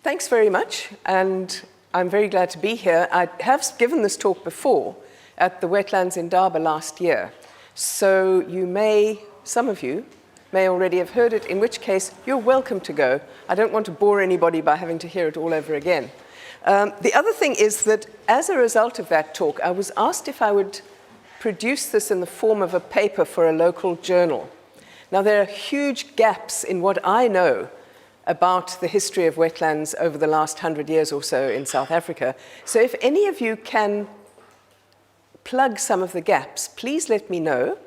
Thanks very much, and I'm very glad to be here. I have given this talk before at the Wetlands in Durban last year, so some of you may already have heard it, in which case you're welcome to go. I don't want to bore anybody by having to hear it all over again. The other thing is that as a result of that talk, I was asked if I would produce this in the form of a paper for a local journal. Now, there are huge gaps in what I know about the history of wetlands over the last 100 years or so in South Africa. So if any of you can plug some of the gaps, please let me know.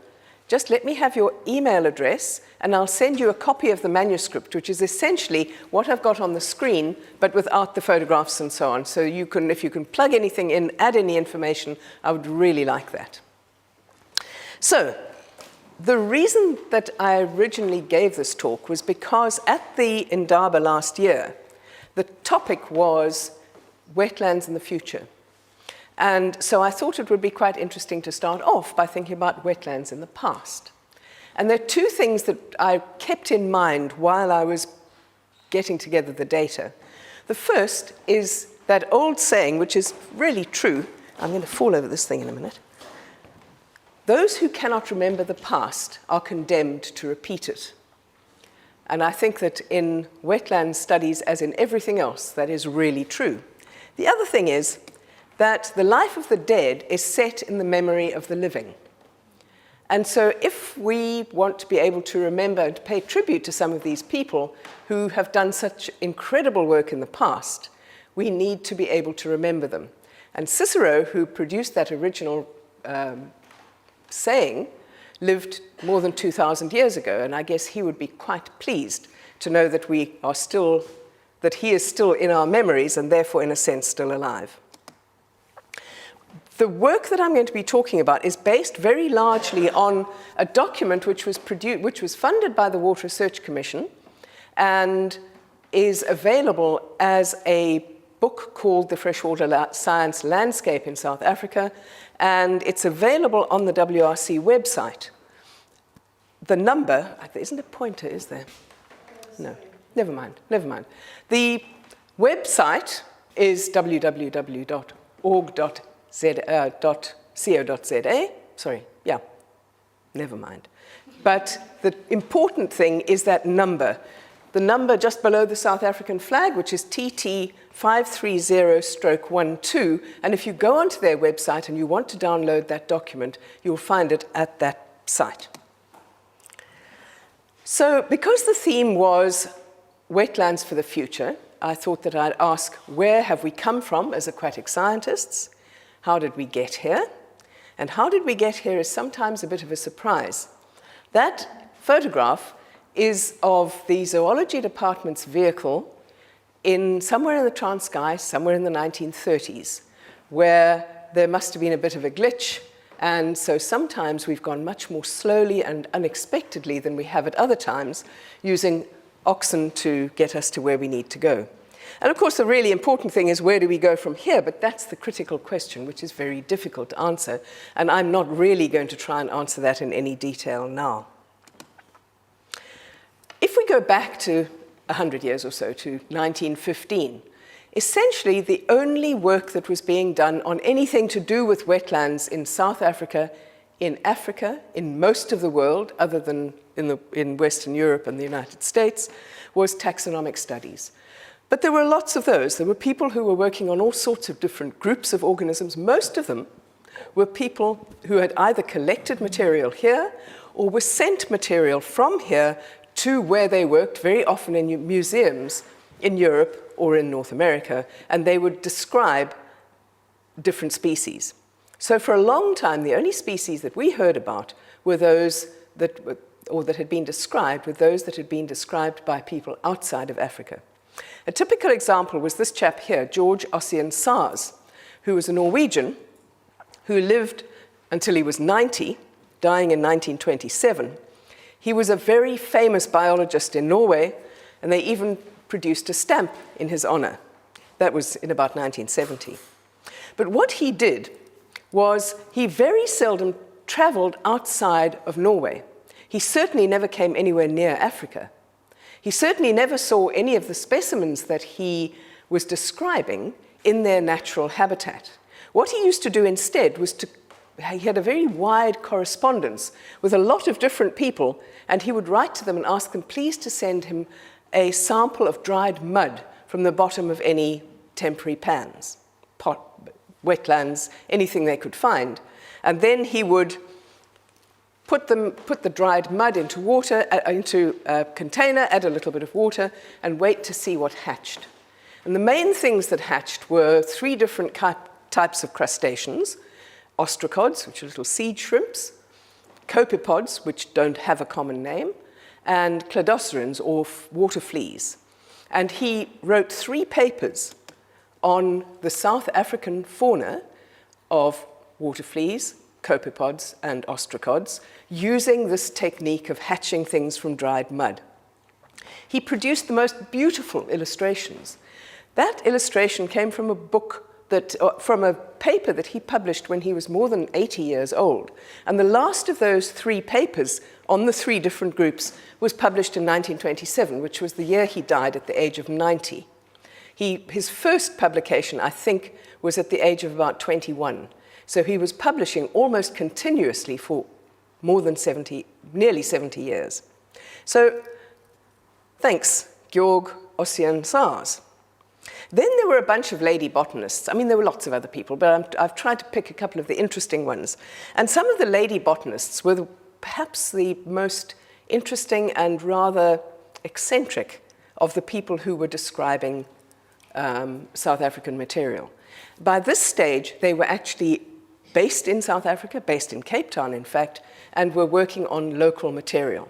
Just let me have your email address, and I'll send you a copy of the manuscript, which is essentially what I've got on the screen, but without the photographs and so on. So you can, if you can plug anything in, add any information, I would really like that. So, the reason that I originally gave this talk was because at the Indaba last year, the topic was wetlands in the future. And so I thought it would be quite interesting to start off by thinking about wetlands in the past. And there are two things that I kept in mind while I was getting together the data. The first is that old saying, which is really true. I'm going to fall over this thing in a minute. Those who cannot remember the past are condemned to repeat it. And I think that in wetland studies, as in everything else, that is really true. The other thing is that the life of the dead is set in the memory of the living. And so if we want to be able to remember and to pay tribute to some of these people who have done such incredible work in the past, we need to be able to remember them. And Cicero, who produced that original saying, lived more than 2,000 years ago, and I guess he would be quite pleased to know that that he is still in our memories and therefore, in a sense, still alive. The work that I'm going to be talking about is based very largely on a document which was funded by the Water Research Commission and is available as a book called The Freshwater Science Landscape in South Africa, and it's available on the WRC website. The number, there isn't a pointer, is there? No, never mind. The website is www.org.co.za. Sorry, yeah, never mind. But the important thing is that number. The number just below the South African flag, which is TT530/12, and if you go onto their website and you want to download that document, you'll find it at that site. So because the theme was wetlands for the future, I thought that I'd ask, where have we come from as aquatic scientists? How did we get here? And how did we get here is sometimes a bit of a surprise. That photograph is of the zoology department's vehicle somewhere in the Transkei, somewhere in the 1930s, where there must have been a bit of a glitch, and so sometimes we've gone much more slowly and unexpectedly than we have at other times, using oxen to get us to where we need to go. And of course, the really important thing is, where do we go from here? But that's the critical question, which is very difficult to answer, and I'm not really going to try and answer that in any detail now. If we go back to 100 years or so, to 1915, essentially the only work that was being done on anything to do with wetlands in South Africa, in most of the world, other than in Western Europe and the United States, was taxonomic studies. But there were lots of those. There were people who were working on all sorts of different groups of organisms. Most of them were people who had either collected material here or were sent material from here to where they worked, very often in museums in Europe or in North America, and they would describe different species. So for a long time, the only species that we heard about were those that had been described, by people outside of Africa. A typical example was this chap here, George Ossian Sars, who was a Norwegian who lived until he was 90, dying in 1927. He was a very famous biologist in Norway, and they even produced a stamp in his honor. That was in about 1970. But what he did was he very seldom traveled outside of Norway. He certainly never came anywhere near Africa. He certainly never saw any of the specimens that he was describing in their natural habitat. What he used to do instead was he had a very wide correspondence with a lot of different people, and he would write to them and ask them please to send him a sample of dried mud from the bottom of any temporary pans, wetlands, anything they could find. And then he would put the dried mud into water, into a container, add a little bit of water, and wait to see what hatched. And the main things that hatched were 3 different types of crustaceans: ostracods, which are little seed shrimps, copepods, which don't have a common name, and cladocerans, or water fleas. And he wrote 3 papers on the South African fauna of water fleas, copepods, and ostracods, using this technique of hatching things from dried mud. He produced the most beautiful illustrations. That illustration came from a book from a paper that he published when he was more than 80 years old. And the last of those 3 papers on the 3 different groups was published in 1927, which was the year he died at the age of 90. His first publication, I think, was at the age of about 21. So he was publishing almost continuously for more than nearly 70 years. So thanks, Georg Ossian Saars. Then there were a bunch of lady botanists. I mean, there were lots of other people, but I've tried to pick a couple of the interesting ones. And some of the lady botanists were perhaps the most interesting and rather eccentric of the people who were describing South African material. By this stage, they were actually based in South Africa, based in Cape Town, in fact, and were working on local material.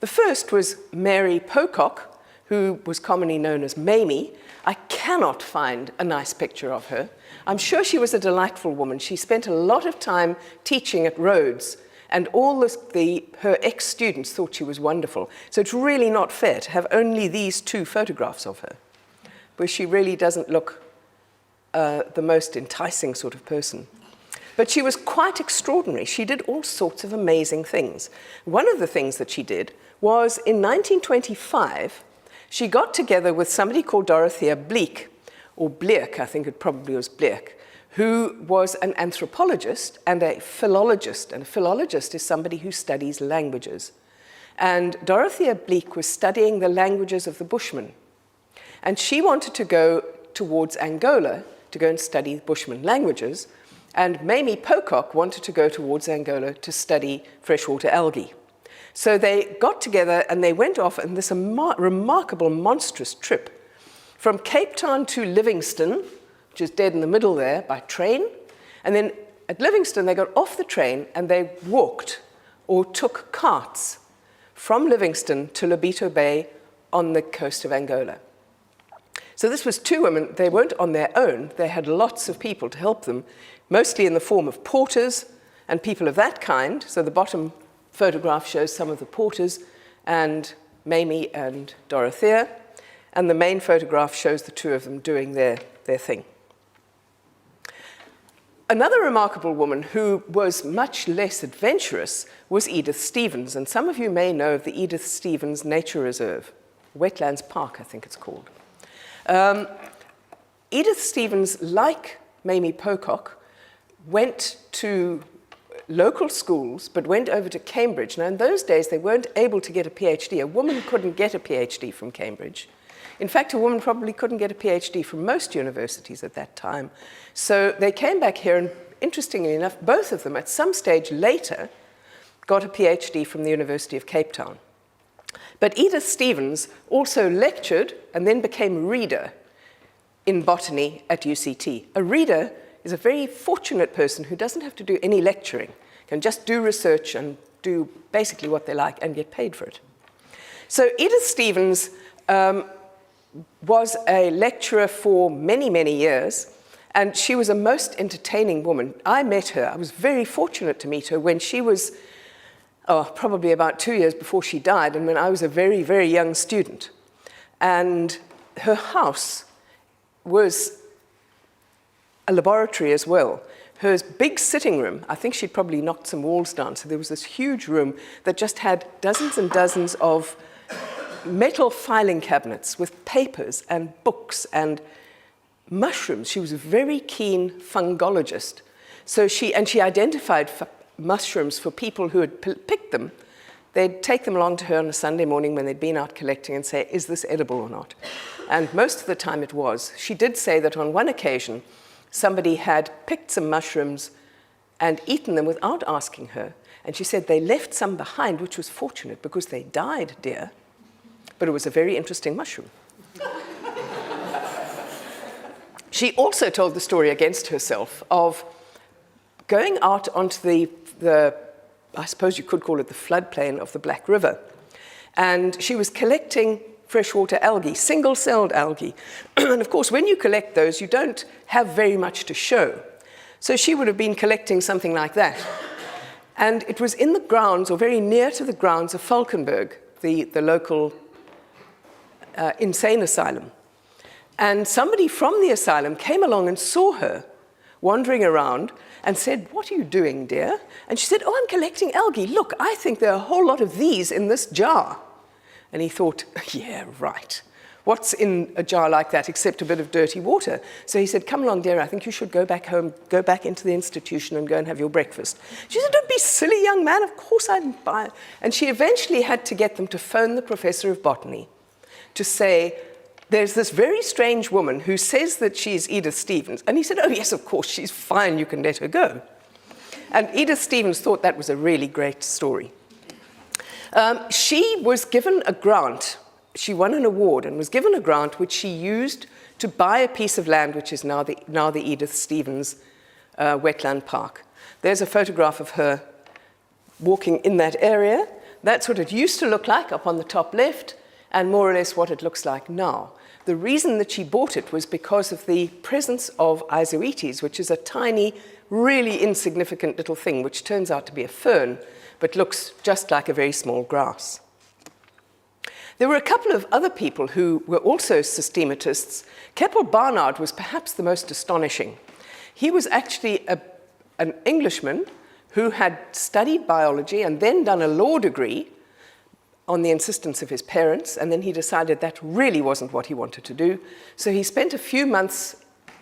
The first was Mary Pocock, who was commonly known as Mamie. I cannot find a nice picture of her. I'm sure she was a delightful woman. She spent a lot of time teaching at Rhodes, and all her ex-students thought she was wonderful. So it's really not fair to have only these 2 photographs of her, where she really doesn't look the most enticing sort of person. But she was quite extraordinary. She did all sorts of amazing things. One of the things that she did was in 1925, she got together with somebody called Dorothea Bleek, or Bleek, I think it probably was Bleek, who was an anthropologist and a philologist. And a philologist is somebody who studies languages. And Dorothea Bleek was studying the languages of the Bushmen. And she wanted to go towards Angola to go and study Bushman languages. And Mamie Pocock wanted to go towards Angola to study freshwater algae. So they got together and they went off on this remarkable, monstrous trip from Cape Town to Livingstone, which is dead in the middle there, by train. And then at Livingstone, they got off the train and they walked or took carts from Livingstone to Lobito Bay on the coast of Angola. So this was 2 women. They weren't on their own. They had lots of people to help them, mostly in the form of porters and people of that kind. So the bottom photograph shows some of the porters and Mamie and Dorothea. And the main photograph shows the 2 of them doing their thing. Another remarkable woman who was much less adventurous was Edith Stevens. And some of you may know of the Edith Stevens Nature Reserve, Wetlands Park, I think it's called. Edith Stevens, like Mamie Pocock, went to local schools, but went over to Cambridge. Now, in those days, they weren't able to get a PhD. A woman couldn't get a PhD from Cambridge. In fact, a woman probably couldn't get a PhD from most universities at that time. So they came back here, and interestingly enough, both of them, at some stage later, got a PhD from the University of Cape Town. But Edith Stevens also lectured and then became a reader in botany at UCT. A reader is a very fortunate person who doesn't have to do any lecturing, can just do research and do basically what they like and get paid for it. So Edith Stevens was a lecturer for many, many years, and she was a most entertaining woman. I met her. I was very fortunate to meet her when she was probably about 2 years before she died, and when I was a very, very young student. And her house was a laboratory as well. Her big sitting room, I think she'd probably knocked some walls down, so there was this huge room that just had dozens and dozens of metal filing cabinets with papers and books and mushrooms. She was a very keen fungologist. So she identified mushrooms for people who had picked them. They'd take them along to her on a Sunday morning when they'd been out collecting and say, is this edible or not? And most of the time it was. She did say that on one occasion, somebody had picked some mushrooms and eaten them without asking her. And she said they left some behind, which was fortunate because they died, dear. But it was a very interesting mushroom. She also told the story against herself of going out onto the I suppose you could call it the floodplain of the Black River. And she was collecting freshwater algae, single-celled algae. And of course, when you collect those, you don't have very much to show. So she would have been collecting something like that. And it was in the grounds, or very near to the grounds of Falkenberg, the local insane asylum. And somebody from the asylum came along and saw her wandering around and said, what are you doing, dear? And she said, oh, I'm collecting algae. Look, I think there are a whole lot of these in this jar. And he thought, yeah, right. What's in a jar like that except a bit of dirty water? So he said, come along, dear, I think you should go back home, go back into the institution and go and have your breakfast. She said, don't be silly, young man, of course I'd buy it. And she eventually had to get them to phone the professor of botany to say, there's this very strange woman who says that she's Edith Stevens. And he said, oh, yes, of course, she's fine, you can let her go. And Edith Stevens thought that was a really great story. She was given a grant. She won an award and was given a grant which she used to buy a piece of land which is now the Edith Stevens Wetland Park. There's a photograph of her walking in that area. That's what it used to look like up on the top left, and more or less what it looks like now. The reason that she bought it was because of the presence of Isoetes, which is a tiny, really insignificant little thing, which turns out to be a fern, but looks just like a very small grass. There were a couple of other people who were also systematists. Keppel Barnard was perhaps the most astonishing. He was actually an Englishman who had studied biology and then done a law degree on the insistence of his parents, and then he decided that really wasn't what he wanted to do. So he spent a few months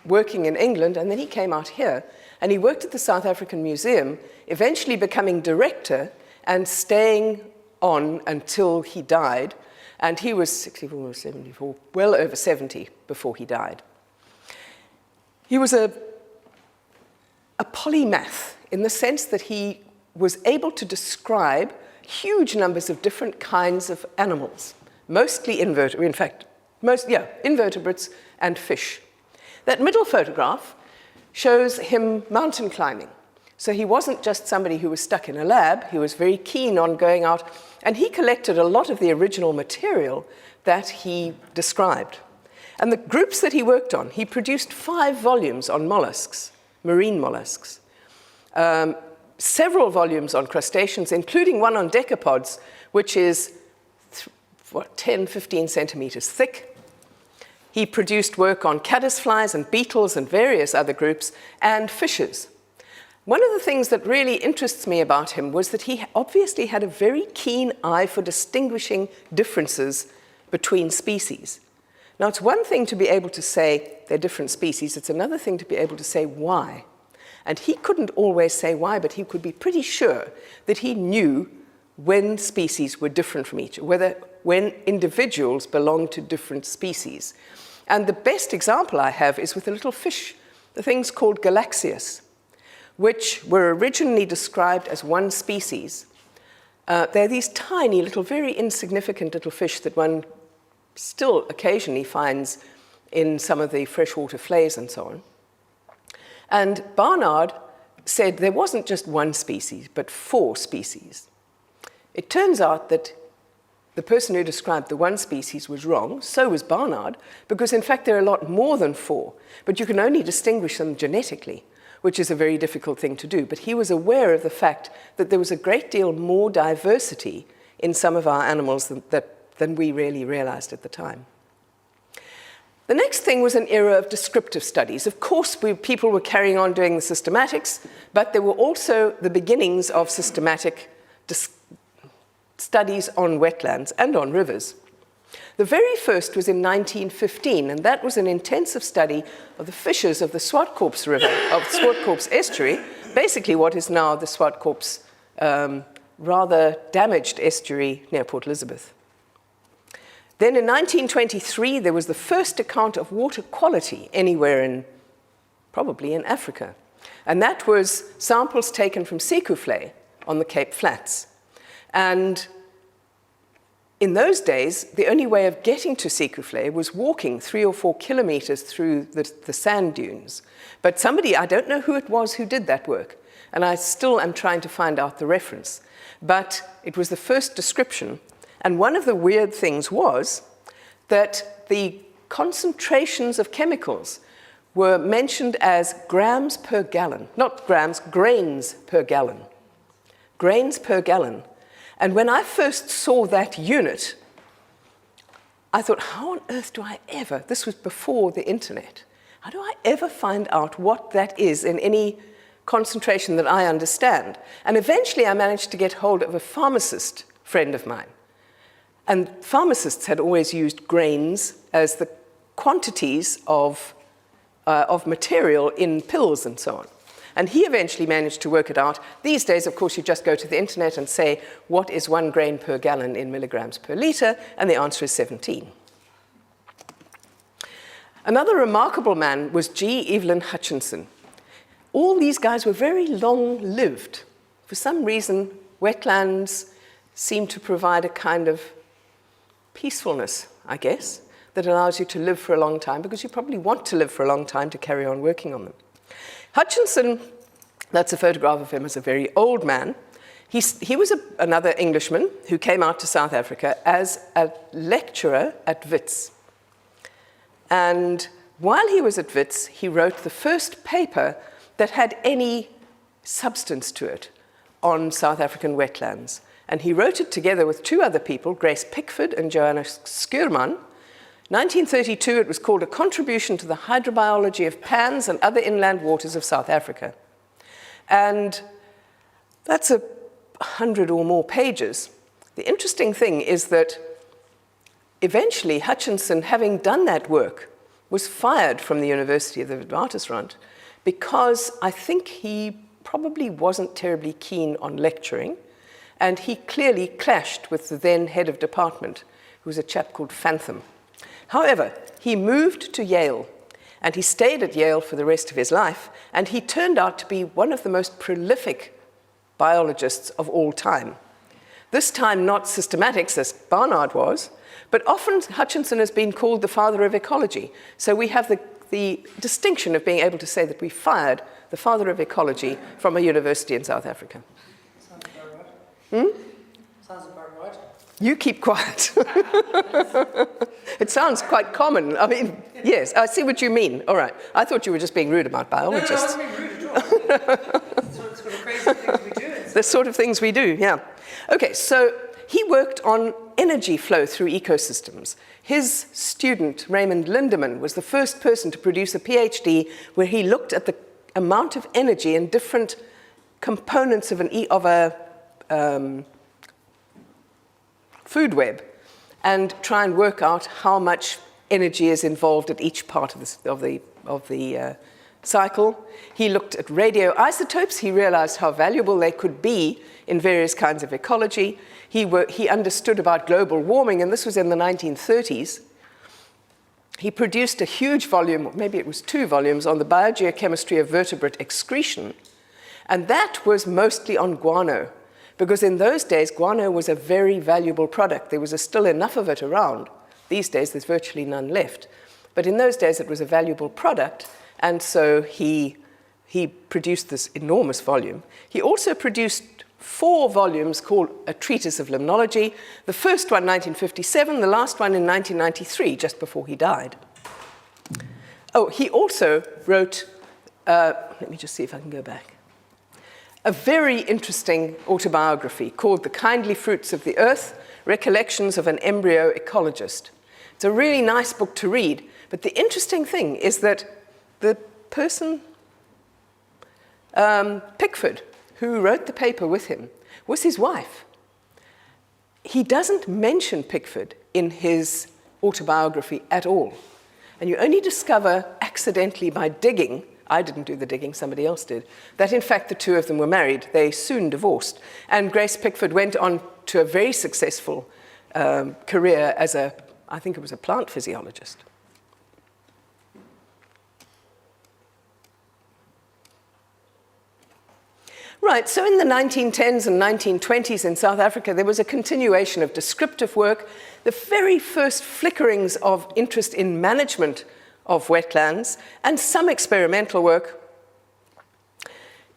working in England, and then he came out here, and he worked at the South African Museum, eventually becoming director and staying on until he died. And he was 64, 74, well over 70 before he died. He was a polymath in the sense that he was able to describe huge numbers of different kinds of animals, mostly invertebrates and fish. That middle photograph shows him mountain climbing. So he wasn't just somebody who was stuck in a lab, he was very keen on going out, and he collected a lot of the original material that he described. And the groups that he worked on, he produced 5 volumes on mollusks, marine mollusks, several volumes on crustaceans, including one on decapods, which is 10, 15 centimeters thick. He produced work on caddisflies and beetles and various other groups, and fishes. One of the things that really interests me about him was that he obviously had a very keen eye for distinguishing differences between species. Now, it's one thing to be able to say they're different species, it's another thing to be able to say why. And he couldn't always say why, but he could be pretty sure that he knew when species were different from each other, when individuals belonged to different species. And the best example I have is with a little fish, the things called Galaxias, which were originally described as one species. They're these tiny little, very insignificant little fish that one still occasionally finds in some of the freshwater flays and so on. And Barnard said there wasn't just one species, but 4 species. It turns out that the person who described the one species was wrong, so was Barnard, because in fact there are a lot more than 4, but you can only distinguish them genetically, which is a very difficult thing to do. But he was aware of the fact that there was a great deal more diversity in some of our animals than we really realized at the time. The next thing was an era of descriptive studies. Of course, people were carrying on doing the systematics, but there were also the beginnings of systematic studies on wetlands and on rivers. The very first was in 1915, and that was an intensive study of the fishes of the Swartkorps River, of Swartkorps Estuary, basically what is now the Swartkorps rather damaged estuary near Port Elizabeth. Then in 1923, there was the first account of water quality anywhere probably in Africa. And that was samples taken from Sekouffle on the Cape Flats. And in those days, the only way of getting to Sekouffle was walking 3 or 4 kilometers through the sand dunes. But somebody, I don't know who it was who did that work, and I still am trying to find out the reference. But it was the first description. And one of the weird things was that the concentrations of chemicals were mentioned as grams per gallon, not grams, grains per gallon. Grains per gallon. And when I first saw that unit, I thought, how on earth do I ever, this was before the internet, how do I ever find out what that is in any concentration that I understand? And eventually I managed to get hold of a pharmacist friend of mine. And pharmacists had always used grains as the quantities of material in pills and so on. And he eventually managed to work it out. These days, of course, you just go to the internet and say, what is 1 grain per gallon in milligrams per liter? And the answer is 17. Another remarkable man was G. Evelyn Hutchinson. All these guys were very long-lived. For some reason, wetlands seem to provide a kind of peacefulness, I guess, that allows you to live for a long time, because you probably want to live for a long time to carry on working on them. Hutchinson, that's a photograph of him as a very old man. He was another Englishman who came out to South Africa as a lecturer at Wits. And while he was at Wits, he wrote the first paper that had any substance to it on South African wetlands. And he wrote it together with 2 other people, Grace Pickford and Joanna Skuurman. 1932, it was called A Contribution to the Hydrobiology of Pans and Other Inland Waters of South Africa. And that's 100 or more pages. The interesting thing is that eventually Hutchinson, having done that work, was fired from the University of the Witwatersrand because I think he probably wasn't terribly keen on lecturing, and he clearly clashed with the then head of department, who was a chap called Fantham. However, he moved to Yale, and he stayed at Yale for the rest of his life, and he turned out to be one of the most prolific biologists of all time. This time not systematics, as Barnard was, but often Hutchinson has been called the father of ecology. So we have the distinction of being able to say that we fired the father of ecology from a university in South Africa. Sounds about right. Sounds about right. You keep quiet. It sounds quite common. I mean, yes, I see what you mean. All right. I thought you were just being rude about biologists. No, I wasn't being rude at all. It's sort of crazy things we do. The sort of things we do, yeah. Okay, so he worked on energy flow through ecosystems. His student, Raymond Lindemann, was the first person to produce a PhD where he looked at the amount of energy in different components of a food web, and try and work out how much energy is involved at each part of the cycle. He looked at radioisotopes. He realized how valuable they could be in various kinds of ecology. He understood about global warming, and this was in the 1930s. He produced a huge volume, or maybe it was 2 volumes, on the biogeochemistry of vertebrate excretion, and that was mostly on guano. Because in those days, guano was a very valuable product. There was still enough of it around. These days, there's virtually none left. But in those days, it was a valuable product, and so he produced this enormous volume. He also produced 4 volumes called A Treatise of Limnology, the first one, 1957, the last one in 1993, just before he died. Oh, he also wrote, let me just see if I can go back, a very interesting autobiography called The Kindly Fruits of the Earth, Recollections of an Embryo Ecologist. It's a really nice book to read, but the interesting thing is that the person, Pickford, who wrote the paper with him, was his wife. He doesn't mention Pickford in his autobiography at all. And you only discover accidentally by digging, I didn't do the digging, somebody else did, that in fact the two of them were married. They soon divorced. And Grace Pickford went on to a very successful career as I think it was a plant physiologist. Right, so in the 1910s and 1920s in South Africa, there was a continuation of descriptive work, the very first flickerings of interest in management of wetlands, and some experimental work.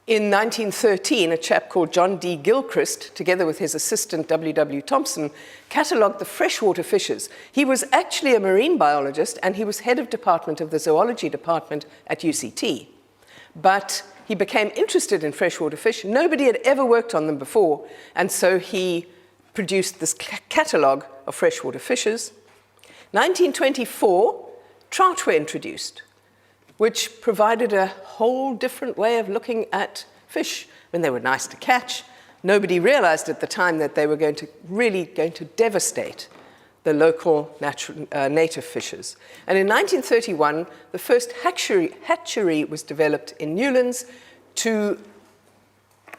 In 1913, a chap called John D. Gilchrist, together with his assistant W. W. Thompson, catalogued the freshwater fishes. He was actually a marine biologist, and he was head of department of the zoology department at UCT. But he became interested in freshwater fish. Nobody had ever worked on them before, and so he produced this catalogue of freshwater fishes. 1924, trout were introduced, which provided a whole different way of looking at fish. When they were nice to catch, nobody realized at the time that they were really going to devastate the local native fishes. And in 1931, the first hatchery was developed in Newlands to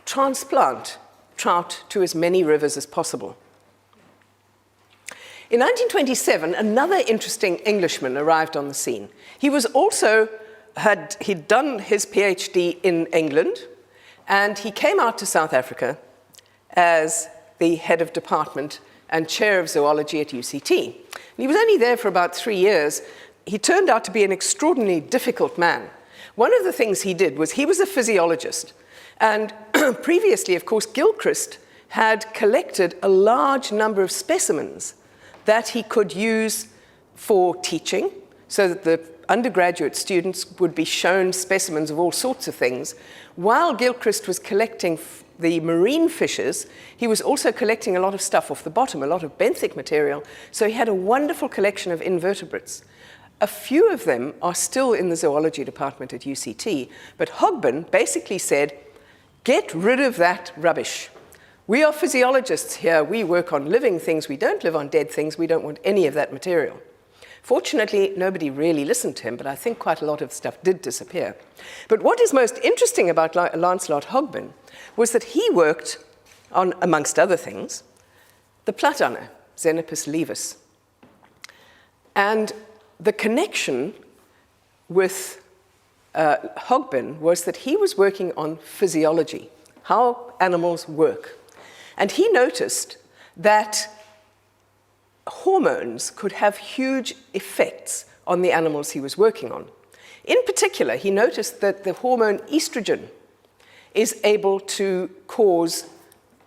transplant trout to as many rivers as possible. In 1927, another interesting Englishman arrived on the scene. He was also, he'd done his PhD in England, and he came out to South Africa as the head of department and chair of zoology at UCT. And he was only there for about 3 years. He turned out to be an extraordinarily difficult man. One of the things he did was he was a physiologist. And previously, of course, Gilchrist had collected a large number of specimens that he could use for teaching, so that the undergraduate students would be shown specimens of all sorts of things. While Gilchrist was collecting the marine fishes, he was also collecting a lot of stuff off the bottom, a lot of benthic material. So he had a wonderful collection of invertebrates. A few of them are still in the zoology department at UCT, but Hogben basically said, get rid of that rubbish. We are physiologists here. We work on living things. We don't live on dead things. We don't want any of that material. Fortunately, nobody really listened to him, but I think quite a lot of stuff did disappear. But what is most interesting about Lancelot Hogben was that he worked on, amongst other things, the platanner, Xenopus laevis. And the connection with Hogben was that he was working on physiology, how animals work. And he noticed that hormones could have huge effects on the animals he was working on. In particular, he noticed that the hormone estrogen is able to cause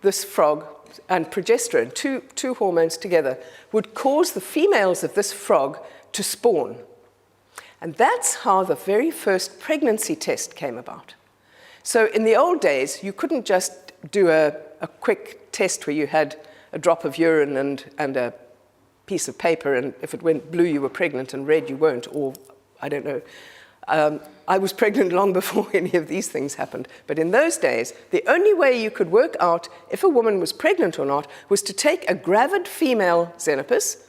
this frog, and progesterone, two hormones together, would cause the females of this frog to spawn. And that's how the very first pregnancy test came about. So in the old days, you couldn't just do a quick test where you had a drop of urine and a piece of paper, and if it went blue, you were pregnant, and red, you weren't, or I don't know. I was pregnant long before any of these things happened. But in those days, the only way you could work out if a woman was pregnant or not was to take a gravid female Xenopus,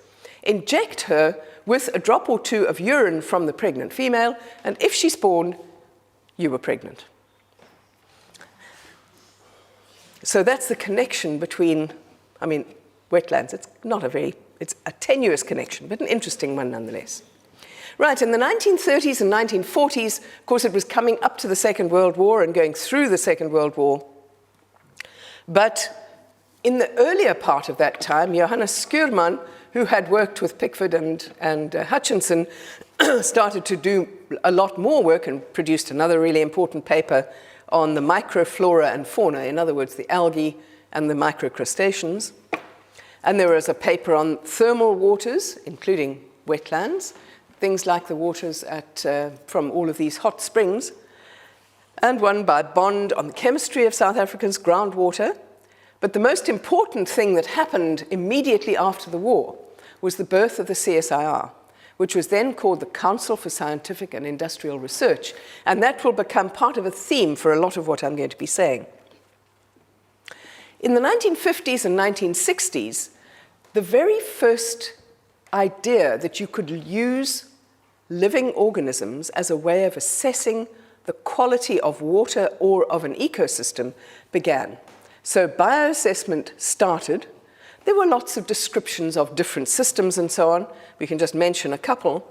inject her with a drop or two of urine from the pregnant female, and if she spawned, you were pregnant. So that's the connection between, wetlands. It's a tenuous connection, but an interesting one nonetheless. Right, in the 1930s and 1940s, of course, it was coming up to the Second World War and going through the Second World War. But in the earlier part of that time, Johannes Skuurman, who had worked with Pickford and Hutchinson, started to do a lot more work and produced another really important paper on the microflora and fauna, in other words, the algae and the microcrustaceans. And there was a paper on thermal waters, including wetlands, things like the waters from all of these hot springs, and one by Bond on the chemistry of South Africa's groundwater. But the most important thing that happened immediately after the war was the birth of the CSIR, which was then called the Council for Scientific and Industrial Research, and that will become part of a theme for a lot of what I'm going to be saying. In the 1950s and 1960s, the very first idea that you could use living organisms as a way of assessing the quality of water or of an ecosystem began. So bioassessment started. There were lots of descriptions of different systems and so on. We can just mention a couple.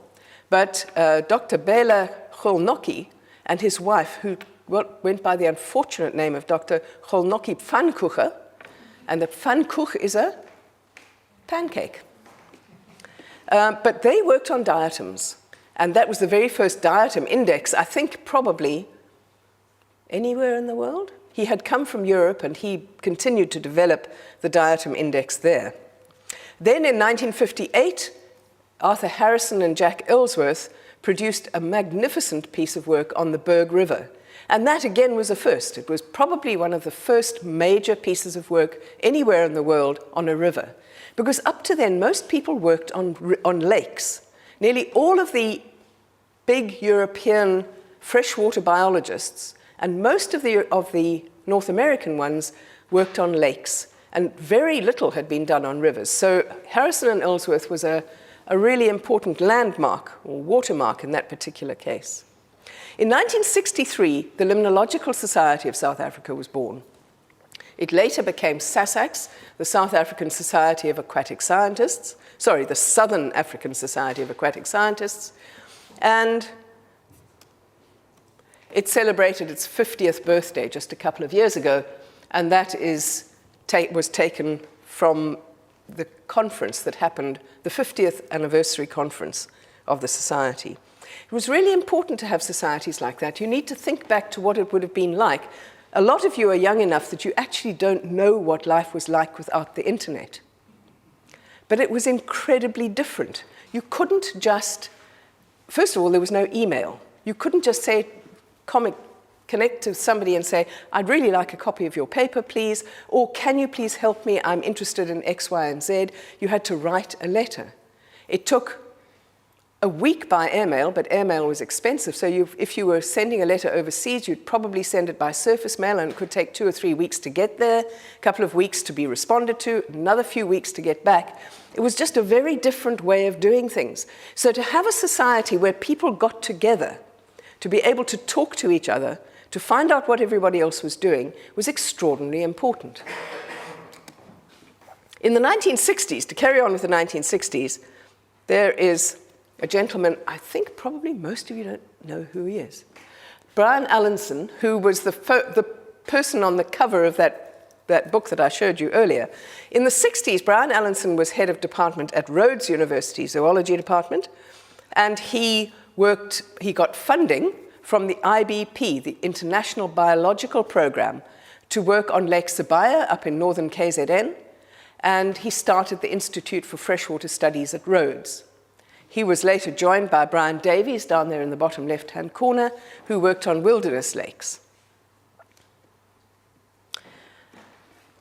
But Dr. Bela Cholnoki and his wife, who went by the unfortunate name of Dr. Cholnoki Pfannkuchen, and the Pfannkuchen is a pancake. But they worked on diatoms, and that was the very first diatom index, I think probably anywhere in the world. He had come from Europe, and he continued to develop the diatom index there. Then in 1958, Arthur Harrison and Jack Ellsworth produced a magnificent piece of work on the Berg River. And that again was a first. It was probably one of the first major pieces of work anywhere in the world on a river. Because up to then, most people worked on lakes. Nearly all of the big European freshwater biologists and most of the North American ones worked on lakes. And very little had been done on rivers. So Harrison and Ellsworth was a really important landmark or watermark in that particular case. In 1963, the Limnological Society of South Africa was born. It later became SASAX, the South African Society of Aquatic Scientists, sorry, the Southern African Society of Aquatic Scientists, and it celebrated its 50th birthday just a couple of years ago, and that was taken from the conference that happened, the 50th anniversary conference of the Society. It was really important to have societies like that. You need to think back to what it would have been like. A lot of you are young enough that you actually don't know what life was like without the internet. But it was incredibly different. You couldn't just, first of all, there was no email. You couldn't just say, connect to somebody and say, I'd really like a copy of your paper, please, or can you please help me? I'm interested in X, Y, and Z. You had to write a letter. It took a week by airmail, but airmail was expensive. So if you were sending a letter overseas, you'd probably send it by surface mail, and it could take 2 or 3 weeks to get there, a couple of weeks to be responded to, another few weeks to get back. It was just a very different way of doing things. So to have a society where people got together, to be able to talk to each other, to find out what everybody else was doing, was extraordinarily important. In the 1960s, to carry on with the 1960s, there is a gentleman, I think probably most of you don't know who he is. Brian Allenson, who was the person on the cover of that book that I showed you earlier. In the 60s, Brian Allenson was head of department at Rhodes University, zoology department, and he got funding from the IBP, the International Biological Program, to work on Lake Sabaya up in northern KZN, and he started the Institute for Freshwater Studies at Rhodes. He was later joined by Brian Davies down there in the bottom left-hand corner, who worked on wilderness lakes.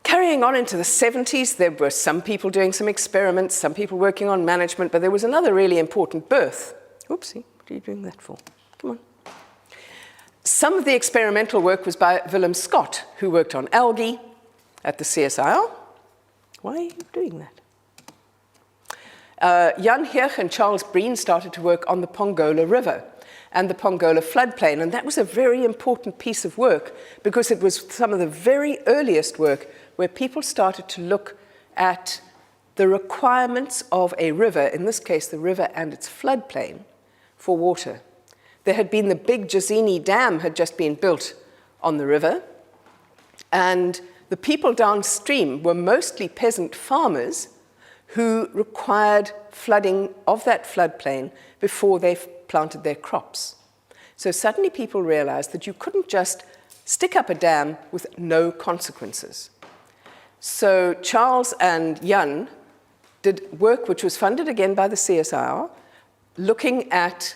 Carrying on into the 70s, there were some people doing some experiments, some people working on management, but there was another really important birth. Oopsie, what are you doing that for? Come on. Some of the experimental work was by Willem Scott, who worked on algae at the CSIR. Why are you doing that? Jan Heerch and Charles Breen started to work on the Pongola River and the Pongola floodplain, and that was a very important piece of work because it was some of the very earliest work where people started to look at the requirements of a river, in this case the river and its floodplain, for water. There had been the big Jazini Dam had just been built on the river, and the people downstream were mostly peasant farmers who required flooding of that floodplain before they planted their crops. So suddenly people realized that you couldn't just stick up a dam with no consequences. So Charles and Jan did work which was funded again by the CSIR, looking at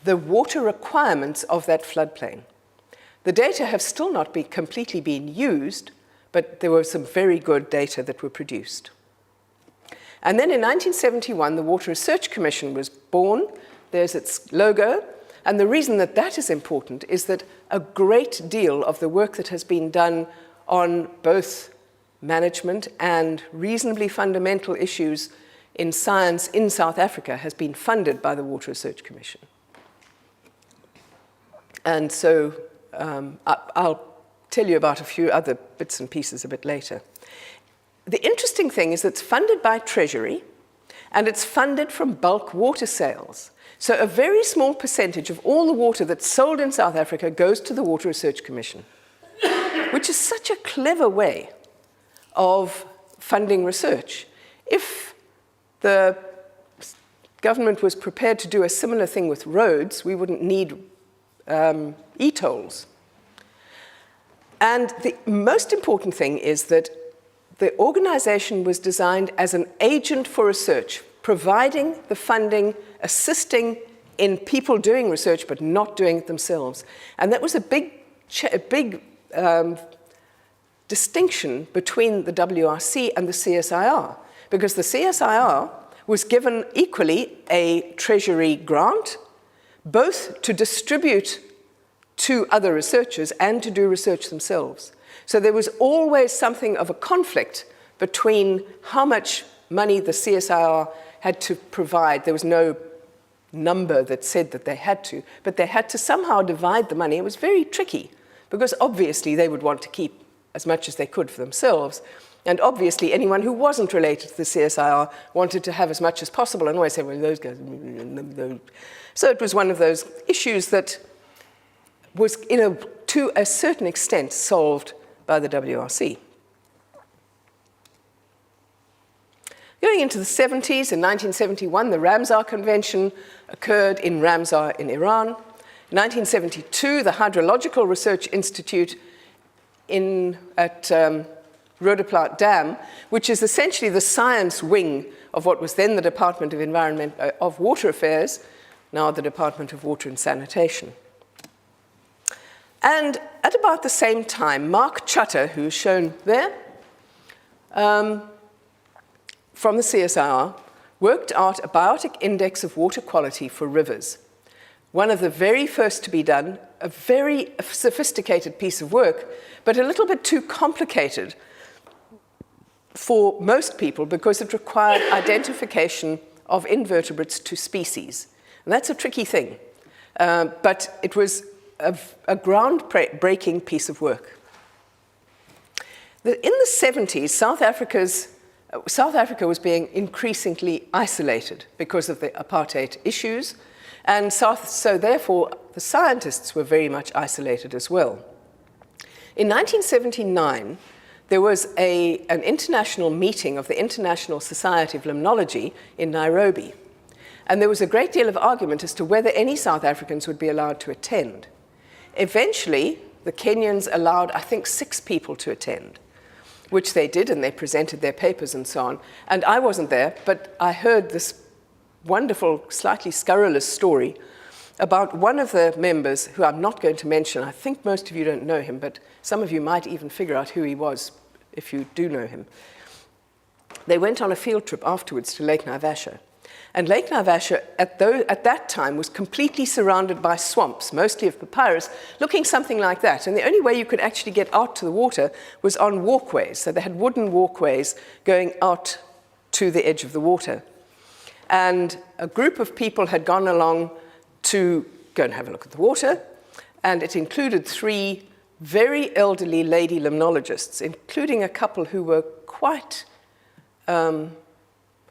the water requirements of that floodplain. The data have still not completely been used, but there were some very good data that were produced. And then in 1971, the Water Research Commission was born. There's its logo. And the reason that that is important is that a great deal of the work that has been done on both management and reasonably fundamental issues in science in South Africa has been funded by the Water Research Commission. And so I'll tell you about a few other bits and pieces a bit later. The interesting thing is that it's funded by Treasury, and it's funded from bulk water sales. So a very small percentage of all the water that's sold in South Africa goes to the Water Research Commission, which is such a clever way of funding research. If the government was prepared to do a similar thing with roads, we wouldn't need e-tolls. And the most important thing is that the organization was designed as an agent for research, providing the funding, assisting in people doing research, but not doing it themselves. And that was a big distinction between the WRC and the CSIR, because the CSIR was given equally a Treasury grant, both to distribute to other researchers and to do research themselves. So there was always something of a conflict between how much money the CSIR had to provide. There was no number that said that they had to, but they had to somehow divide the money. It was very tricky, because obviously they would want to keep as much as they could for themselves. And obviously anyone who wasn't related to the CSIR wanted to have as much as possible, and always said, well, those guys. So it was one of those issues that was, to a certain extent, solved by the WRC. Going into the 70s, in 1971, the Ramsar Convention occurred in Ramsar in Iran. In 1972, the Hydrological Research Institute at Rhodoplant Dam, which is essentially the science wing of what was then the Department of Water Affairs, now the Department of Water and Sanitation. And at about the same time, Mark Chutter, who's shown there, from the CSIR, worked out a biotic index of water quality for rivers. One of the very first to be done, a very sophisticated piece of work, but a little bit too complicated for most people because it required identification of invertebrates to species. And that's a tricky thing, but it was a groundbreaking piece of work. In the 70s, South Africa was being increasingly isolated because of the apartheid issues, and so therefore the scientists were very much isolated as well. In 1979, there was an international meeting of the International Society of Limnology in Nairobi, and there was a great deal of argument as to whether any South Africans would be allowed to attend. Eventually, the Kenyans allowed, I think, 6 people to attend, which they did, and they presented their papers and so on. And I wasn't there, but I heard this wonderful, slightly scurrilous story about one of the members, who I'm not going to mention. I think most of you don't know him, but some of you might even figure out who he was if you do know him. They went on a field trip afterwards to Lake Naivasha. And Lake Naivasha at that time was completely surrounded by swamps, mostly of papyrus, looking something like that. And the only way you could actually get out to the water was on walkways. So they had wooden walkways going out to the edge of the water. And a group of people had gone along to go and have a look at the water. And it included 3 very elderly lady limnologists, including a couple who were quite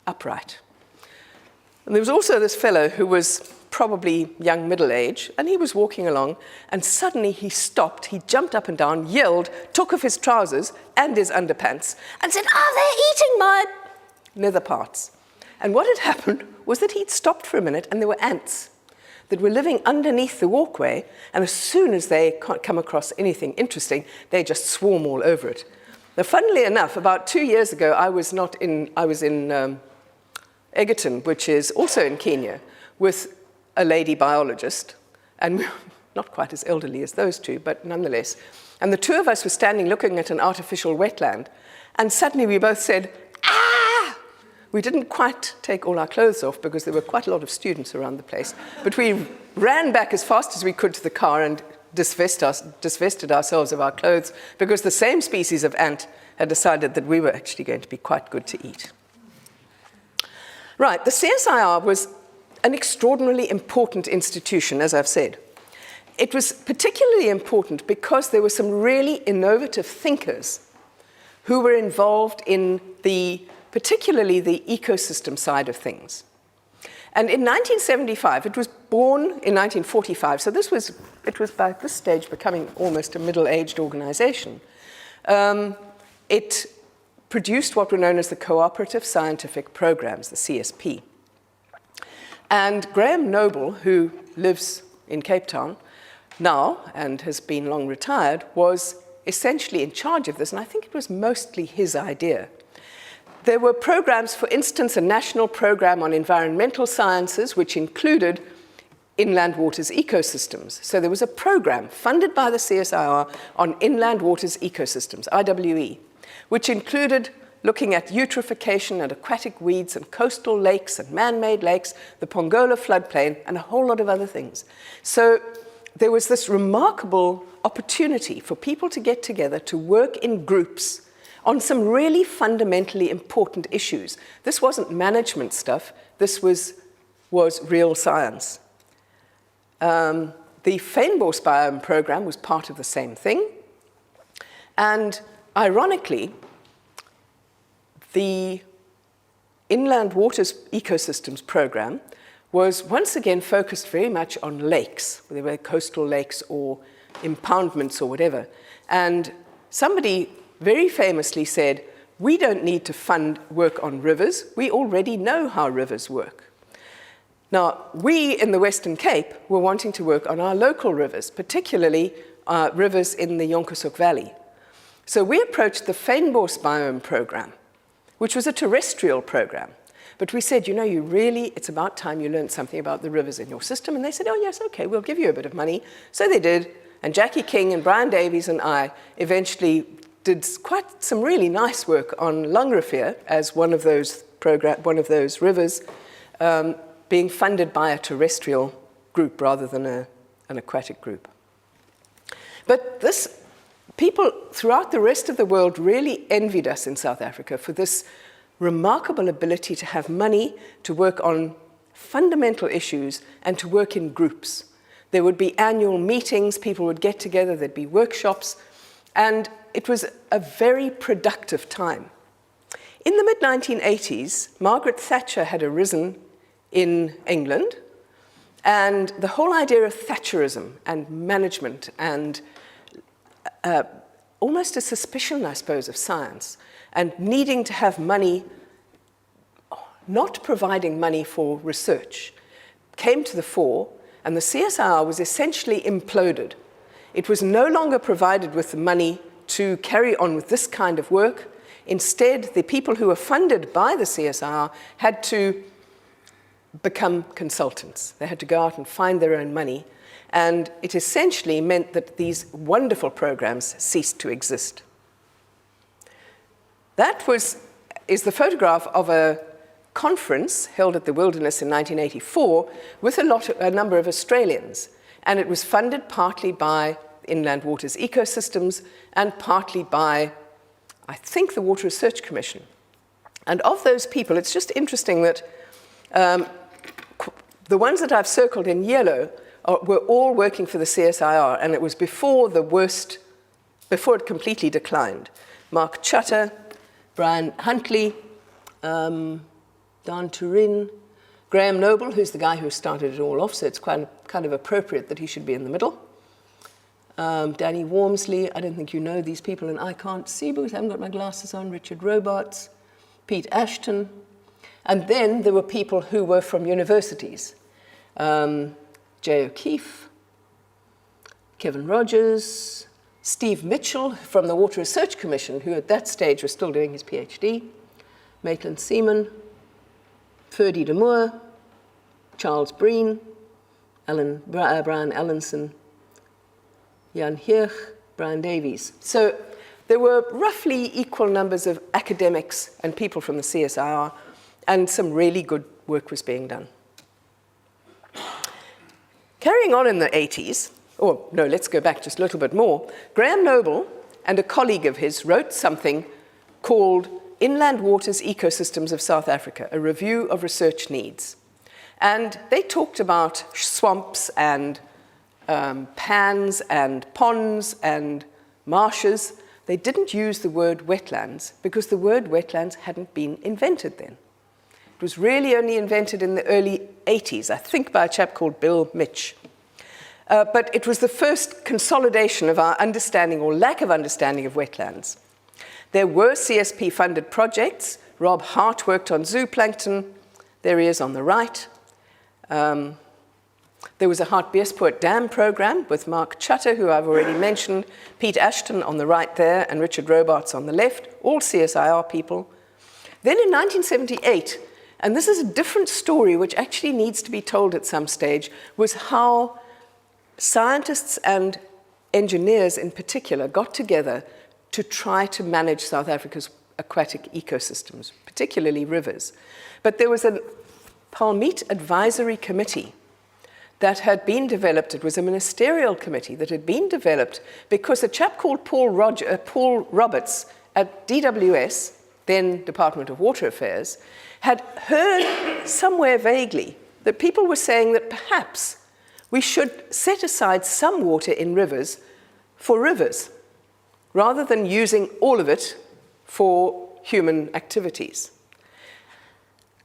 upright. And there was also this fellow who was probably young middle age, and he was walking along, and suddenly he stopped, he jumped up and down, yelled, took off his trousers and his underpants, and said, "Oh, they're eating my nether parts." And what had happened was that he'd stopped for a minute, and there were ants that were living underneath the walkway, and as soon as they come across anything interesting, they just swarm all over it. Now, funnily enough, about 2 years ago, I was in Egerton, which is also in Kenya, with a lady biologist, and not quite as elderly as those two, but nonetheless. And the 2 of us were standing looking at an artificial wetland, and suddenly we both said, "Ah!" We didn't quite take all our clothes off because there were quite a lot of students around the place, but we ran back as fast as we could to the car and divested ourselves of our clothes because the same species of ant had decided that we were actually going to be quite good to eat. Right, the CSIR was an extraordinarily important institution, as I've said. It was particularly important because there were some really innovative thinkers who were involved in particularly the ecosystem side of things. And in 1975, it was born in 1945, so it was by this stage becoming almost a middle-aged organization. It produced what were known as the Cooperative Scientific Programs, the CSP. And Graham Noble, who lives in Cape Town now and has been long retired, was essentially in charge of this, and I think it was mostly his idea. There were programs, for instance, a national program on environmental sciences, which included inland waters ecosystems. So there was a program funded by the CSIR on inland waters ecosystems, IWE, which included looking at eutrophication and aquatic weeds and coastal lakes and man-made lakes, the Pongola floodplain, and a whole lot of other things. So there was this remarkable opportunity for people to get together to work in groups on some really fundamentally important issues. This wasn't management stuff, this was real science. The Fynbos biome program was part of the same thing. And ironically, the Inland Waters Ecosystems program was once again focused very much on lakes, whether they were coastal lakes or impoundments or whatever. And somebody very famously said, we don't need to fund work on rivers, we already know how rivers work. Now, we in the Western Cape were wanting to work on our local rivers, particularly rivers in the Yonkosuke Valley. So we approached the Fynbos biome program, which was a terrestrial program. But we said, it's about time you learned something about the rivers in your system. And they said, oh, yes, okay, we'll give you a bit of money. So they did. And Jackie King and Brian Davies and I eventually did quite some really nice work on Langrefere as one of those rivers being funded by a terrestrial group rather than an aquatic group. But people throughout the rest of the world really envied us in South Africa for this remarkable ability to have money to work on fundamental issues and to work in groups. There would be annual meetings, people would get together, there'd be workshops, and it was a very productive time. In the mid-1980s, Margaret Thatcher had arisen in England, and the whole idea of Thatcherism and management and almost a suspicion, I suppose, of science, and needing to have money, not providing money for research, came to the fore, and the CSIR was essentially imploded. It was no longer provided with the money to carry on with this kind of work. Instead, the people who were funded by the CSIR had to become consultants. They had to go out and find their own money, and it essentially meant that these wonderful programs ceased to exist. That is the photograph of a conference held at the Wilderness in 1984 with a number of Australians, and it was funded partly by Inland Waters Ecosystems and partly by, I think, the Water Research Commission. And of those people, it's just interesting that the ones that I've circled in yellow were all working for the CSIR, and it was before it completely declined. Mark Chutter, Brian Huntley, Dan Turin, Graham Noble, who's the guy who started it all off, so it's kind of appropriate that he should be in the middle. Danny Wormsley, I don't think you know these people, and I can't see because I haven't got my glasses on. Richard Robarts, Pete Ashton. And then there were people who were from universities. Jay O'Keefe, Kevin Rogers, Steve Mitchell from the Water Research Commission, who at that stage was still doing his PhD, Maitland Seaman, Ferdy de Moore, Charles Breen, Brian Allenson, Jan Hirsch, Brian Davies. So there were roughly equal numbers of academics and people from the CSIR, and some really good work was being done. Carrying on in the 80s, or no, let's go back just a little bit more, Graham Noble and a colleague of his wrote something called Inland Waters Ecosystems of South Africa, a review of research needs. And they talked about swamps and pans and ponds and marshes. They didn't use the word wetlands because the word wetlands hadn't been invented then. It was really only invented in the early 80s, I think by a chap called Bill Mitch. But it was the first consolidation of our understanding or lack of understanding of wetlands. There were CSP-funded projects. Rob Hart worked on zooplankton. There he is on the right. There was a Hartbeespoort Dam program with Mark Chutter, who I've already mentioned, Pete Ashton on the right there, and Richard Robarts on the left, all CSIR people. Then in 1978, and this is a different story which actually needs to be told at some stage, was how scientists and engineers in particular got together to try to manage South Africa's aquatic ecosystems, particularly rivers. But there was a Palmeet Advisory Committee that had been developed. It was a ministerial committee that had been developed because a chap called Paul Roberts at DWS, then Department of Water Affairs, had heard somewhere vaguely that people were saying that perhaps we should set aside some water in rivers for rivers, rather than using all of it for human activities.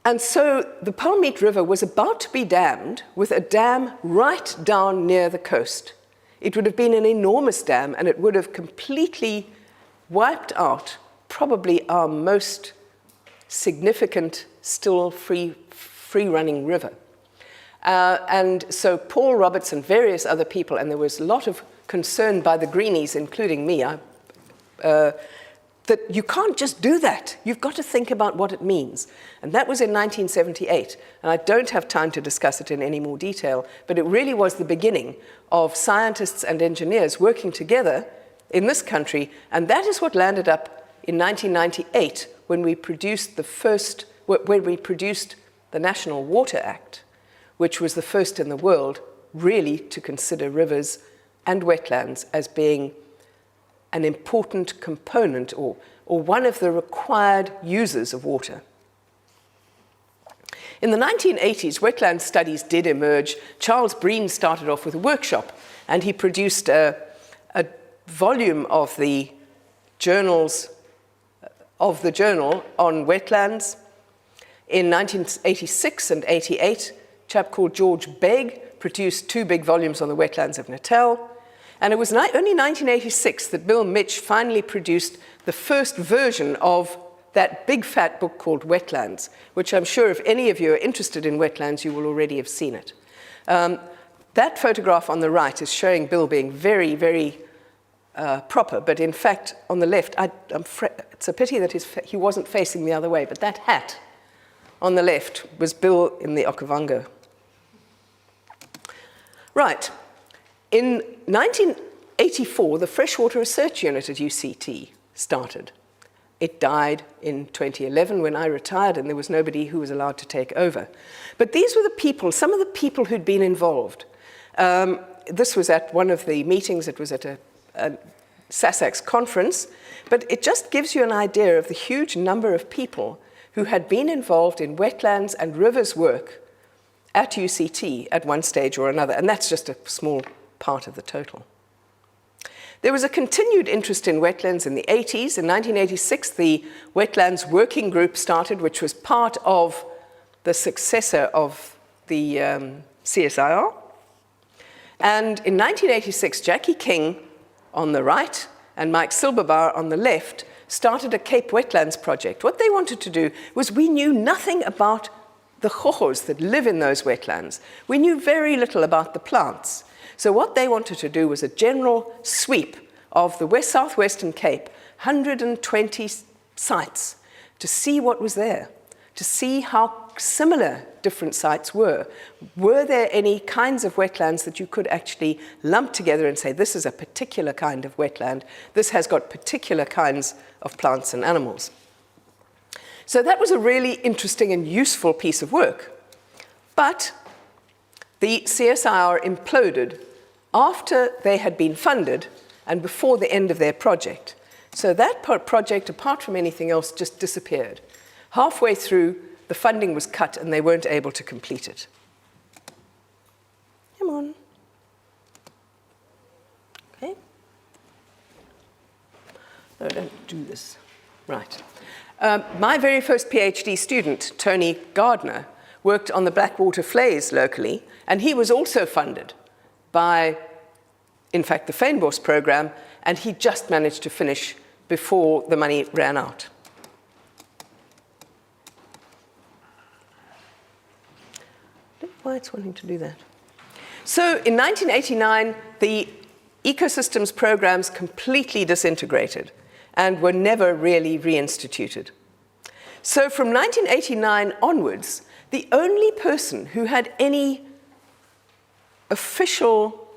And so the Palmeet River was about to be dammed with a dam right down near the coast. It would have been an enormous dam, and it would have completely wiped out probably our most significant, still free-running river. And so Paul Roberts and various other people, and there was a lot of concern by the Greenies, including me, that you can't just do that. You've got to think about what it means. And that was in 1978. And I don't have time to discuss it in any more detail, but it really was the beginning of scientists and engineers working together in this country. And that is what landed up in 1998 when we produced the National Water Act, which was the first in the world really to consider rivers and wetlands as being an important component or one of the required users of water. In the 1980s, wetland studies did emerge. Charles Breen started off with a workshop, and he produced a volume of the journal on wetlands. In 1986 and 88, a chap called George Begg produced 2 big volumes on the wetlands of Natal. And it was only 1986 that Bill Mitch finally produced the first version of that big fat book called Wetlands, which I'm sure if any of you are interested in wetlands, you will already have seen it. That photograph on the right is showing Bill being very, very proper, but in fact, on the left, it's a pity that he wasn't facing the other way, but that hat on the left was Bill in the Okavango. Right. In 1984, the Freshwater Research Unit at UCT started. It died in 2011 when I retired, and there was nobody who was allowed to take over. But these were the people, some of the people who'd been involved. This was at one of the meetings. It was at a SASAC's conference, but it just gives you an idea of the huge number of people who had been involved in wetlands and rivers work at UCT at one stage or another, and that's just a small part of the total. There was a continued interest in wetlands in the 80s. In 1986, the Wetlands Working Group started, which was part of the successor of the CSIR. And in 1986, Jackie King on the right and Mike Silberbauer on the left started a Cape Wetlands project. What they wanted to do was, we knew nothing about the hohos that live in those wetlands. We knew very little about the plants. So what they wanted to do was a general sweep of the southwestern Cape, 120 sites, to see what was there, to see how similar different sites were. Were there any kinds of wetlands that you could actually lump together and say, this is a particular kind of wetland, this has got particular kinds of plants and animals? So that was a really interesting and useful piece of work. But the CSIR imploded after they had been funded and before the end of their project. So that project, apart from anything else, just disappeared. Halfway through, the funding was cut and they weren't able to complete it. Come on. Okay. No, don't do this. Right. My very first PhD student, Tony Gardner, worked on the Blackwater flays locally, and he was also funded by, in fact, the Fynbos program, and he just managed to finish before the money ran out. I don't know why it's wanting to do that. So in 1989, the ecosystems programs completely disintegrated and were never really reinstituted. So from 1989 onwards, the only person who had any official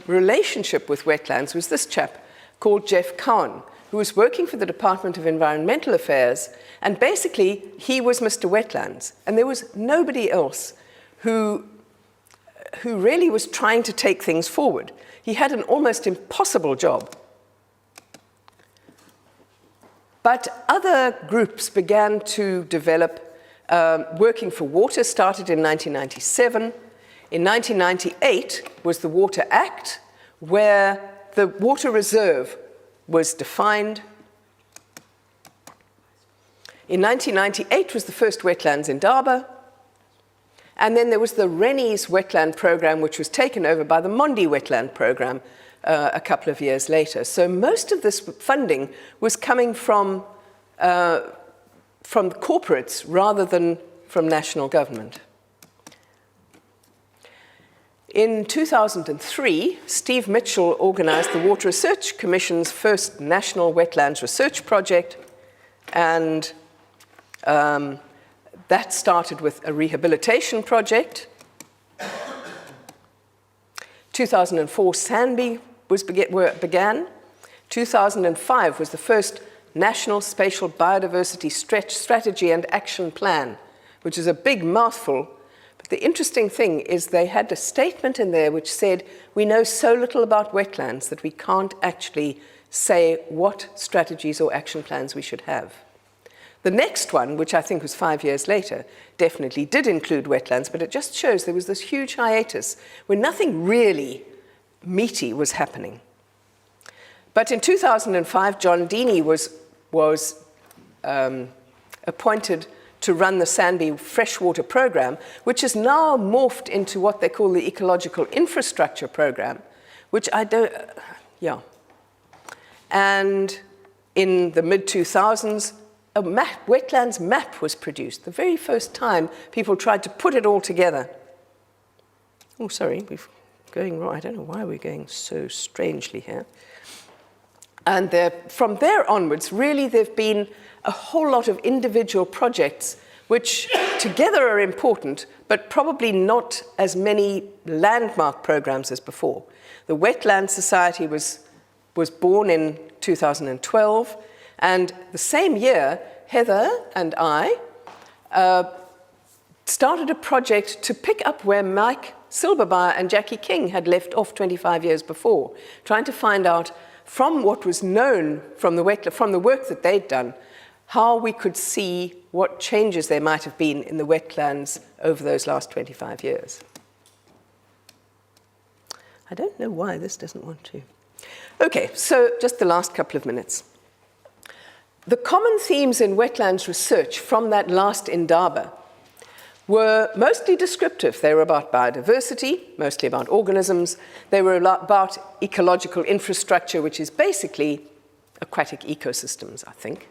relationship with wetlands was this chap called Jeff Cowan, who was working for the Department of Environmental Affairs, and basically he was Mr. Wetlands, and there was nobody else who really was trying to take things forward. He had an almost impossible job. But other groups began to develop. Working for Water started in 1997. In 1998 was the Water Act, where the water reserve was defined. In 1998 was the first wetlands in Indaba. And then there was the Rennie's wetland program, which was taken over by the Mondi wetland program a couple of years later. So most of this funding was coming from corporates rather than from national government. In 2003, Steve Mitchell organized the Water Research Commission's first national wetlands research project, and that started with a rehabilitation project. 2004, Sanby began. 2005 was the first National Spatial Biodiversity Strategy and Action Plan, which is a big mouthful. But the interesting thing is they had a statement in there which said, we know so little about wetlands that we can't actually say what strategies or action plans we should have. The next one, which I think was 5 years later, definitely did include wetlands, but it just shows there was this huge hiatus where nothing really meaty was happening. But in 2005, John Deeney was appointed to run the Sanby freshwater program, which is now morphed into what they call the ecological infrastructure program, which I don't, yeah. And in the mid-2000s, a wetlands map was produced, the very first time people tried to put it all together. Oh, sorry, we're going wrong. I don't know why we're going so strangely here. And from there onwards, really, there have been a whole lot of individual projects which together are important, but probably not as many landmark programs as before. The Wetland Society was born in 2012, and the same year, Heather and I started a project to pick up where Mike Silbermeyer and Jackie King had left off 25 years before, trying to find out from what was known from the work that they'd done, how we could see what changes there might have been in the wetlands over those last 25 years. I don't know why this doesn't want to. Okay, so just the last couple of minutes. The common themes in wetlands research from that last Indaba were mostly descriptive. They were about biodiversity, mostly about organisms. They were about ecological infrastructure, which is basically aquatic ecosystems, I think,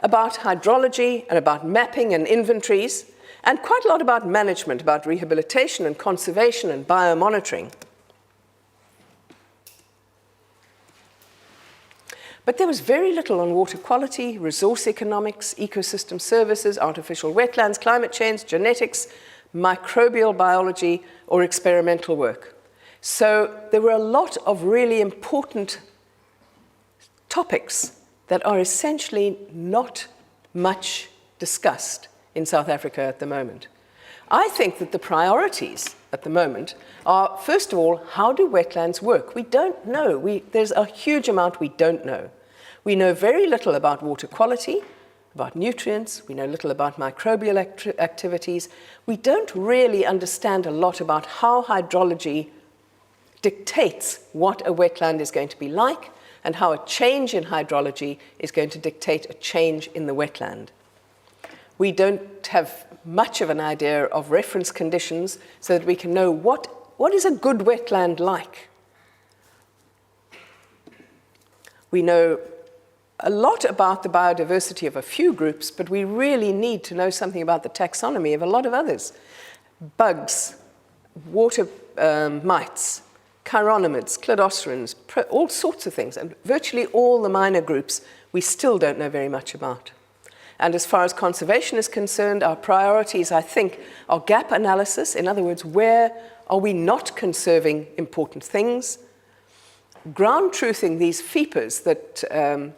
about hydrology and about mapping and inventories, and quite a lot about management, about rehabilitation and conservation and biomonitoring. But there was very little on water quality, resource economics, ecosystem services, artificial wetlands, climate change, genetics, microbial biology, or experimental work. So there were a lot of really important topics that are essentially not much discussed in South Africa at the moment. I think that the priorities at the moment are, first of all, how do wetlands work? We don't know. There's a huge amount we don't know. We know very little about water quality, about nutrients. We know little about microbial activities. We don't really understand a lot about how hydrology dictates what a wetland is going to be like and how a change in hydrology is going to dictate a change in the wetland. We don't have much of an idea of reference conditions so that we can know what is a good wetland like. We know a lot about the biodiversity of a few groups, but we really need to know something about the taxonomy of a lot of others. Bugs, water mites, chironomids, cladocerans, all sorts of things, and virtually all the minor groups we still don't know very much about. And as far as conservation is concerned, our priorities, I think, are gap analysis. In other words, where are we not conserving important things? Ground truthing these FEPAs that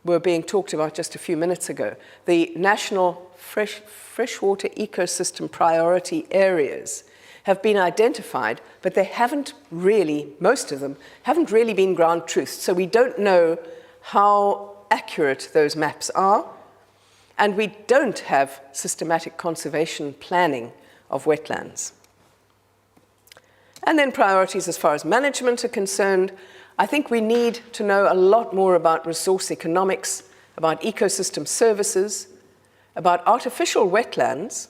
were being talked about just a few minutes ago, the National Freshwater Ecosystem Priority Areas have been identified, but they haven't really, most of them, haven't really been ground truthed. So we don't know how accurate those maps are. And we don't have systematic conservation planning of wetlands. And then priorities as far as management are concerned. I think we need to know a lot more about resource economics, about ecosystem services, about artificial wetlands,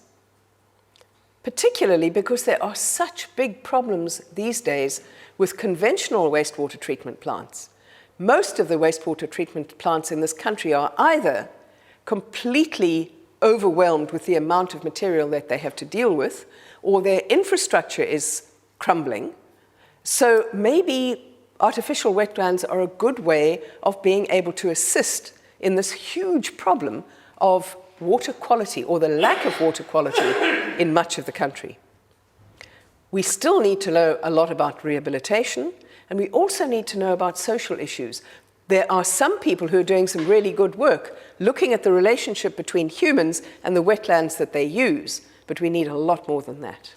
particularly because there are such big problems these days with conventional wastewater treatment plants. Most of the wastewater treatment plants in this country are either completely overwhelmed with the amount of material that they have to deal with, or their infrastructure is crumbling. So maybe artificial wetlands are a good way of being able to assist in this huge problem of water quality, or the lack of water quality in much of the country. We still need to know a lot about rehabilitation, and we also need to know about social issues. There are some people who are doing some really good work looking at the relationship between humans and the wetlands that they use, but we need a lot more than that.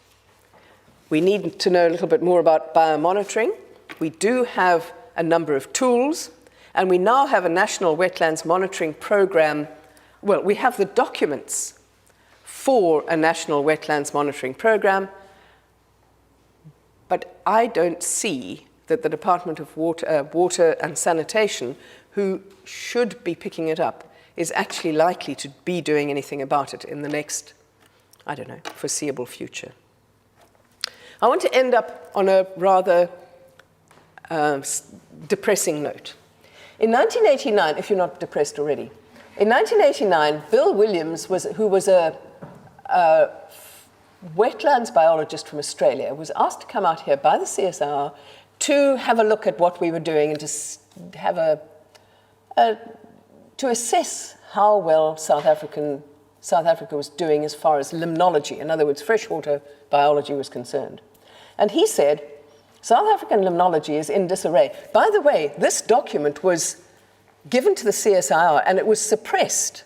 We need to know a little bit more about biomonitoring. We do have a number of tools, and we now have a national wetlands monitoring program. Well, we have the documents for a national wetlands monitoring program, but I don't see that the Department of Water and Sanitation, who should be picking it up, is actually likely to be doing anything about it in the next, I don't know, foreseeable future. I want to end up on a rather depressing note. In 1989, if you're not depressed already, in 1989, Bill Williams, who was a wetlands biologist from Australia, was asked to come out here by the CSIR to have a look at what we were doing and to have to assess how well South Africa was doing as far as limnology, in other words, freshwater biology was concerned. And he said, South African limnology is in disarray. By the way, this document was given to the CSIR and it was suppressed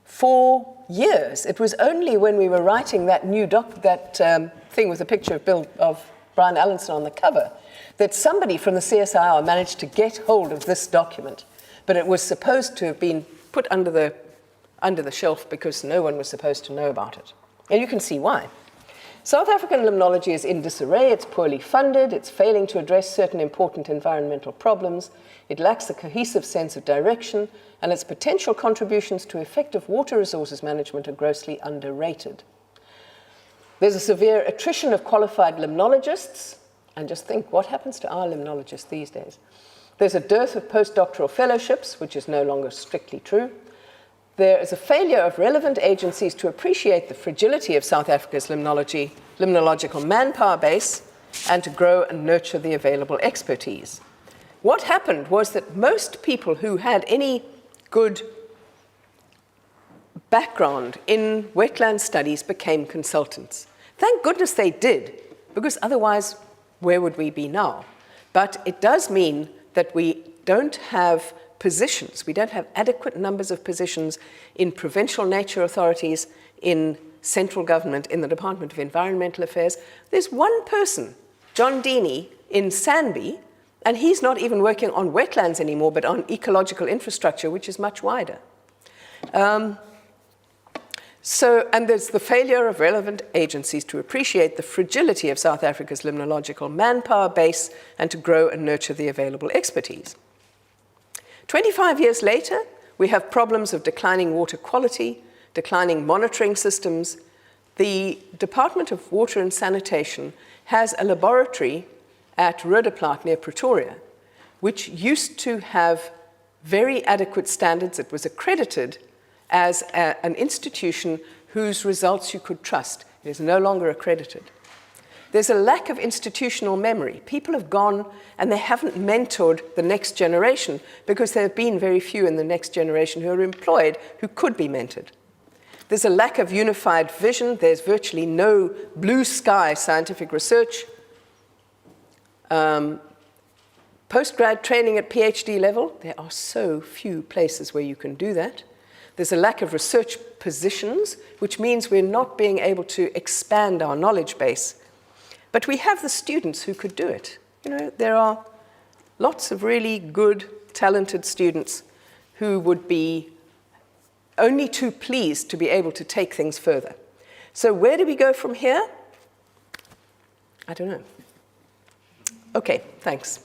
for years. It was only when we were writing that new thing with a picture of Brian Allenson on the cover that somebody from the CSIR managed to get hold of this document. But it was supposed to have been put under the shelf because no one was supposed to know about it. And you can see why. South African limnology is in disarray, it's poorly funded, it's failing to address certain important environmental problems, it lacks a cohesive sense of direction, and its potential contributions to effective water resources management are grossly underrated. There's a severe attrition of qualified limnologists, and just think, what happens to our limnologists these days? There's a dearth of postdoctoral fellowships, which is no longer strictly true. There is a failure of relevant agencies to appreciate the fragility of South Africa's limnological manpower base and to grow and nurture the available expertise. What happened was that most people who had any good background in wetland studies became consultants. Thank goodness they did, because otherwise, where would we be now? But it does mean that we don't have positions. We don't have adequate numbers of positions in provincial nature authorities, in central government, in the Department of Environmental Affairs. There's one person, John Deeney, in Sanby, And he's not even working on wetlands anymore, but on ecological infrastructure, which is much wider. And there's the failure of relevant agencies to appreciate the fragility of South Africa's limnological manpower base and to grow and nurture the available expertise. 25 years later, we have problems of declining water quality, declining monitoring systems. The Department of Water and Sanitation has a laboratory at Roodeplaat near Pretoria, which used to have very adequate standards. It was accredited as an institution whose results you could trust. It is no longer accredited. There's a lack of institutional memory. People have gone and they haven't mentored the next generation because there have been very few in the next generation who are employed who could be mentored. There's a lack of unified vision. There's virtually no blue sky scientific research. Postgrad training at PhD level, there are so few places where you can do that. There's a lack of research positions, which means we're not being able to expand our knowledge base. But we have the students who could do it. You know, there are lots of really good, talented students who would be only too pleased to be able to take things further. So where do we go from here? I don't know. Okay, thanks.